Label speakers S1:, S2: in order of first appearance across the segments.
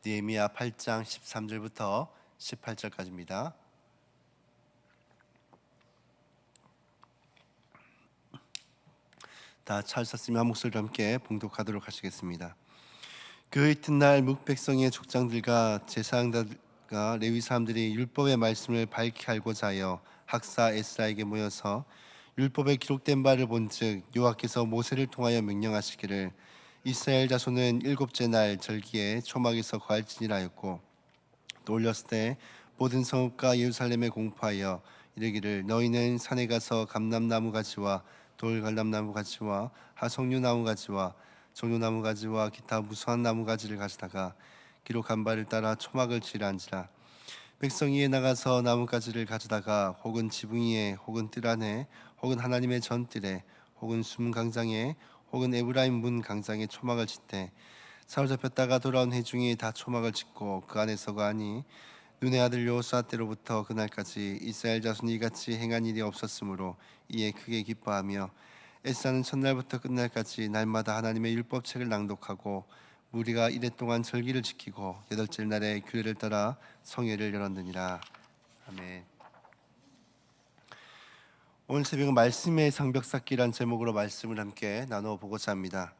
S1: 느헤미야 8장 13절부터 18절까지입니다. 다 찾으셨으면 한 목소리로 함께 봉독하도록 하시겠습니다. 그 이튿날 묵백성의 족장들과 제사장들과 레위 사람들이 율법의 말씀을 밝히 알고자 하여 학사 에스라에게 모여서 율법에 기록된 바를 본즉 여호와께서 모세를 통하여 명령하시기를 이스라엘 자손은 일곱째 날 절기에 초막에서 거할지니라 하였고, 또 올렸을 때 모든 성읍과 예루살렘에 공포하여 이르기를 너희는 산에 가서 감람나무 가지와 돌갈람나무 가지와 하석류나무 가지와 종려나무 가지와 기타 무수한 나무 가지를 가져다가 기록한 바를 따라 초막을 지으라 한지라. 백성 위에 나가서 나뭇가지를 가져다가 혹은 지붕 위에 혹은 뜰 안에 혹은 하나님의 전뜰에 혹은 숨 강장에 혹은 에브라임 문 강장에 초막을 짓되, 사로잡혔다가 돌아온 회중이 다 초막을 짓고 그 안에서 거하니 눈의 아들 여호수아 때로부터 그날까지 이스라엘 자손이 이같이 행한 일이 없었으므로 이에 크게 기뻐하며 에스라는 첫날부터 끝날까지 날마다 하나님의 율법책을 낭독하고 무리가 이랫동안 절기를 지키고 여덟째 날에 규례를 따라 성회를 열었느니라. 아멘. 오늘 새벽은 말씀의 성벽 쌓기란 제목으로 말씀을 함께 나눠보고자 합니다.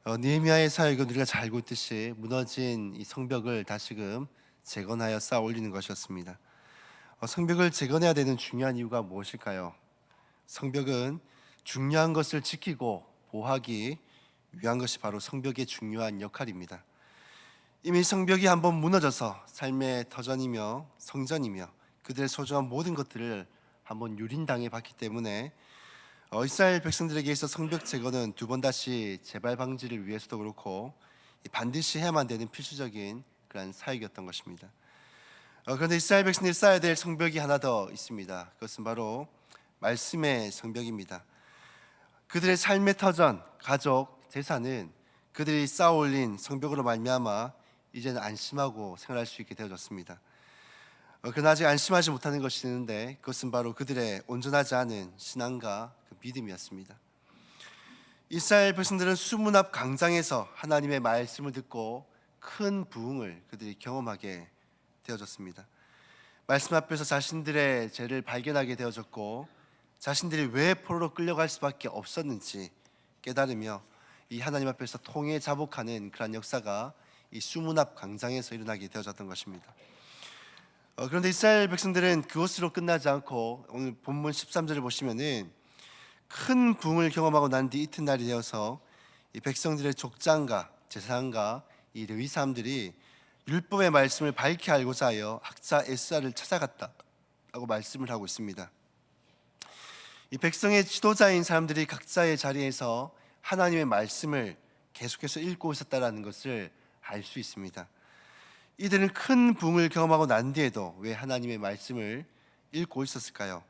S1: 느헤미야의 사역은 우리가 잘 알고 있듯이 무너진 이 성벽을 다시금 재건하여 쌓아 올리는 것이었습니다. 성벽을 재건해야 되는 중요한 이유가 무엇일까요? 성벽은 중요한 것을 지키고 보호하기 위한 것이 바로 성벽의 중요한 역할입니다. 이미 성벽이 한번 무너져서 삶의 터전이며 성전이며 그들의 소중한 모든 것들을 한번 유린당해 봤기 때문에 이스라엘 백성들에게 있어 성벽 재건은 두 번 다시 재발 방지를 위해서도 그렇고 반드시 해야만 되는 필수적인 그런 사역이었던 것입니다. 그런데 이스라엘 백성들이 쌓아야 될 성벽이 하나 더 있습니다. 그것은 바로 말씀의 성벽입니다. 그들의 삶의 터전, 가족, 재산은 그들이 쌓아 올린 성벽으로 말미암아 이제는 안심하고 생활할 수 있게 되어졌습니다. 그러나 아직 안심하지 못하는 것이 있는데 그것은 바로 그들의 온전하지 않은 신앙과 그 믿음이었습니다. 이스라엘 백성들은 수문 앞 강장에서 하나님의 말씀을 듣고 큰 부흥을 그들이 경험하게 되어졌습니다. 말씀 앞에서 자신들의 죄를 발견하게 되어졌고 자신들이 왜 포로로 끌려갈 수밖에 없었는지 깨달으며 이 하나님 앞에서 통해 자복하는 그런 역사가 이 수문 앞 광장에서 일어나게 되어졌던 것입니다. 그런데 이스라엘 백성들은 그것으로 끝나지 않고 오늘 본문 13절을 보시면은 큰 부흥을 경험하고 난 뒤 이튿날이 되어서 이 백성들의 족장과 제사장과 이 레위 사람들이 율법의 말씀을 밝히 알고자 하여 학자 에스라를 찾아갔다라고 말씀을 하고 있습니다. 이 백성의 지도자인 사람들이 각자의 자리에서 하나님의 말씀을 계속해서 읽고 있었다라는 것을 알 수 있습니다. 이들은 큰 부흥을 경험하고 난 뒤에도 왜 하나님의 말씀을 읽고 있었을까요?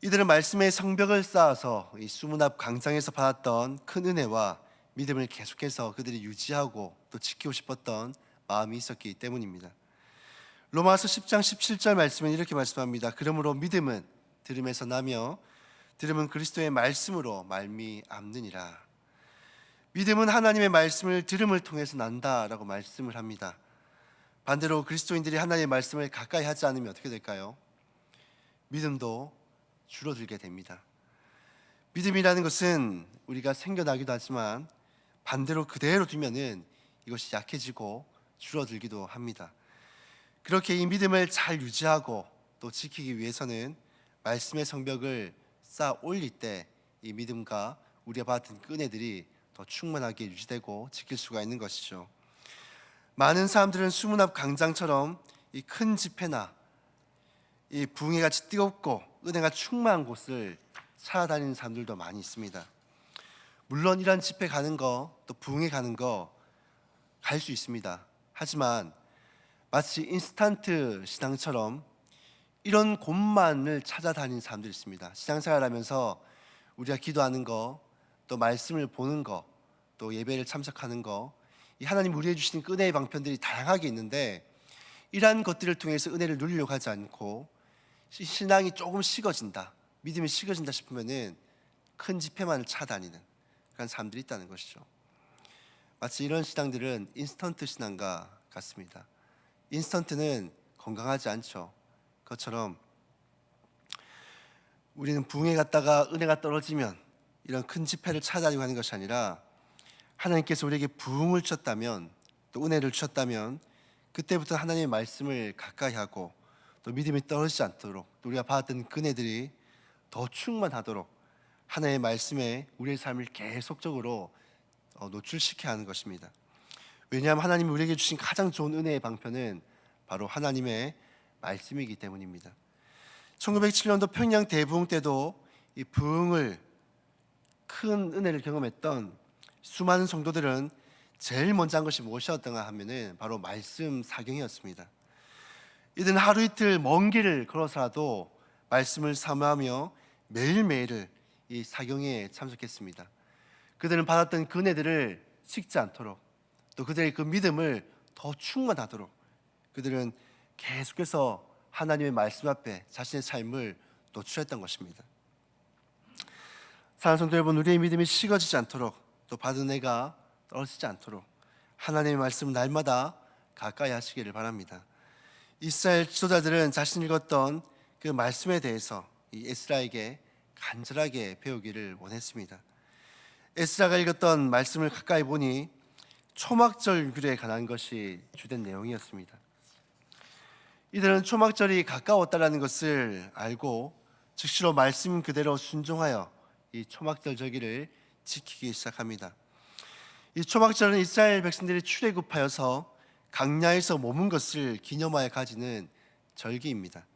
S1: 이들은 말씀의 성벽을 쌓아서 이 수문 앞 광장에서 받았던 큰 은혜와 믿음을 계속해서 그들이 유지하고 또 지키고 싶었던 마음이 있었기 때문입니다. 로마서 10장 17절 말씀은 이렇게 말씀합니다. 그러므로 믿음은 들음에서 나며 들음은 그리스도의 말씀으로 말미암느니라. 믿음은 하나님의 말씀을 들음을 통해서 난다라고 말씀을 합니다. 반대로 그리스도인들이 하나님의 말씀을 가까이 하지 않으면 어떻게 될까요? 믿음도 줄어들게 됩니다. 믿음이라는 것은 우리가 생겨나기도 하지만 반대로 그대로 두면은 이것이 약해지고 줄어들기도 합니다. 그렇게 이 믿음을 잘 유지하고 또 지키기 위해서는 말씀의 성벽을 쌓아 올릴 때 이 믿음과 우리가 받은 은혜들이 더 충만하게 유지되고 지킬 수가 있는 것이죠. 많은 사람들은 수문 앞 광장처럼 이 큰 집회나 이 부흥회 같이 뜨겁고 은혜가 충만한 곳을 찾아다니는 사람들도 많이 있습니다. 물론 이런 집회 가는 거 또 부흥회 가는 거 갈 수 있습니다. 하지만 마치 인스턴트 신앙처럼 이런 곳만을 찾아다니는 사람들이 있습니다. 신앙생활하면서 우리가 기도하는 거, 또 말씀을 보는 거, 또 예배를 참석하는 거, 이 하나님 우리에게 주신 은혜의 방편들이 다양하게 있는데 이러한 것들을 통해서 은혜를 누리려고 하지 않고 신앙이 조금 식어진다, 믿음이 식어진다 싶으면은 큰 집회만을 찾아다니는 그런 사람들이 있다는 것이죠. 마치 이런 신앙들은 인스턴트 신앙과 같습니다. 인스턴트는 건강하지 않죠. 그것처럼 우리는 부흥회 갔다가 은혜가 떨어지면 이런 큰 집회를 찾아다니고 하는 것이 아니라 하나님께서 우리에게 부흥을 주셨다면 또 은혜를 주셨다면 그때부터 하나님의 말씀을 가까이 하고 또 믿음이 떨어지지 않도록 또 우리가 받았던 은혜들이 더 충만하도록 하나님의 말씀에 우리의 삶을 계속적으로 노출시켜야 하는 것입니다. 왜냐하면 하나님이 우리에게 주신 가장 좋은 은혜의 방편은 바로 하나님의 말씀이기 때문입니다. 1907년도 평양 대부흥 때도 이 부흥을 큰 은혜를 경험했던 수많은 성도들은 제일 먼저 한 것이 무엇이었던가 하면은 바로 말씀 사경이었습니다. 이들은 하루 이틀 먼 길을 걸어서라도 말씀을 사모하며 매일매일 이 사경에 참석했습니다. 그들은 받았던 그 은혜들을 식지 않도록 또 그들의 그 믿음을 더 충만하도록 그들은 계속해서 하나님의 말씀 앞에 자신의 삶을 노출했던 것입니다. 사랑하는 성도 여러분, 우리의 믿음이 식어지지 않도록 또 받은 은혜가 떨어지지 않도록 하나님의 말씀을 날마다 가까이 하시기를 바랍니다. 이스라엘 지도자들은 자신이 읽었던 그 말씀에 대해서 이 에스라에게 간절하게 배우기를 원했습니다. 에스라가 읽었던 말씀을 가까이 보니 초막절 규례에 관한 것이 주된 내용이었습니다. 이들은 초막절이 가까웠다라는 것을 알고 즉시로 말씀 그대로 순종하여 이 초막절 절기를 지키기 시작합니다. 이 초막절은 이스라엘 백성들이 출애굽하여서 강야에서 머문 것을 기념하여 가지는 절기입니다.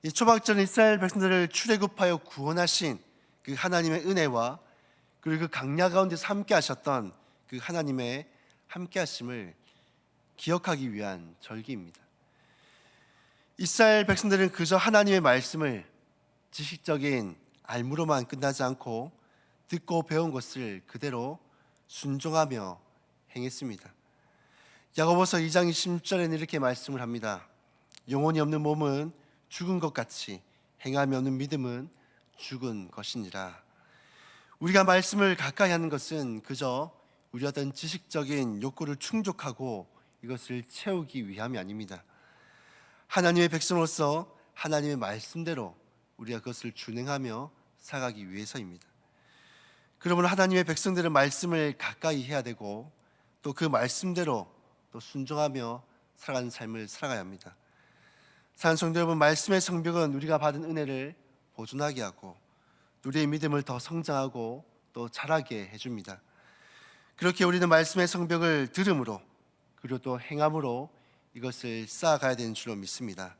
S1: 이 초막절은 이스라엘 백성들을 출애굽하여 구원하신 그 하나님의 은혜와 그리고 그 강야 가운데서 함께 하셨던 그 하나님의 함께 하심을 기억하기 위한 절기입니다. 이스라엘 백성들은 그저 하나님의 말씀을 지식적인 알무로만 끝나지 않고 듣고 배운 것을 그대로 순종하며 행했습니다. 야고보서 2장 26절에는 이렇게 말씀을 합니다. 영혼이 없는 몸은 죽은 것 같이 행함이 없는 믿음은 죽은 것이니라. 우리가 말씀을 가까이 하는 것은 그저 우리 어떤 지식적인 욕구를 충족하고 이것을 채우기 위함이 아닙니다. 하나님의 백성으로서 하나님의 말씀대로 우리가 그것을 준행하며 살아가기 위해서입니다. 그러므로 하나님의 백성들은 말씀을 가까이 해야 되고 또 그 말씀대로 또 순종하며 살아가는 삶을 살아가야 합니다. 사랑하는 성도 여러분, 말씀의 성벽은 우리가 받은 은혜를 보존하게 하고 우리의 믿음을 더 성장하고 또 자라게 해줍니다. 그렇게 우리는 말씀의 성벽을 들음으로 그리고 또 행함으로 이것을 쌓아가야 되는 줄로 믿습니다.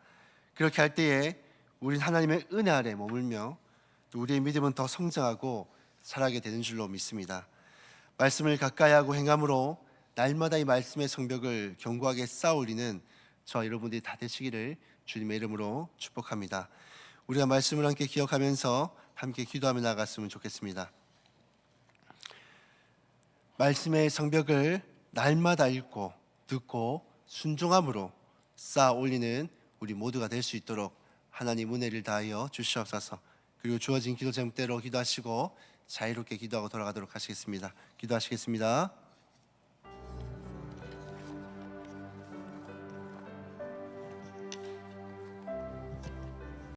S1: 그렇게 할 때에 우린 하나님의 은혜 아래 머물며 또 우리의 믿음은 더 성장하고 자라게 되는 줄로 믿습니다. 말씀을 가까이 하고 행함으로 날마다 이 말씀의 성벽을 견고하게 쌓아올리는 저 여러분들이 다 되시기를 주님의 이름으로 축복합니다. 우리가 말씀을 함께 기억하면서 함께 기도하며 나아갔으면 좋겠습니다. 말씀의 성벽을 날마다 읽고 듣고 순종함으로 쌓아 올리는 우리 모두가 될 수 있도록 하나님 은혜를 다하여 주시옵소서. 그리고 주어진 기도 제목대로 기도하시고 자유롭게 기도하고 돌아가도록 하시겠습니다. 기도하시겠습니다.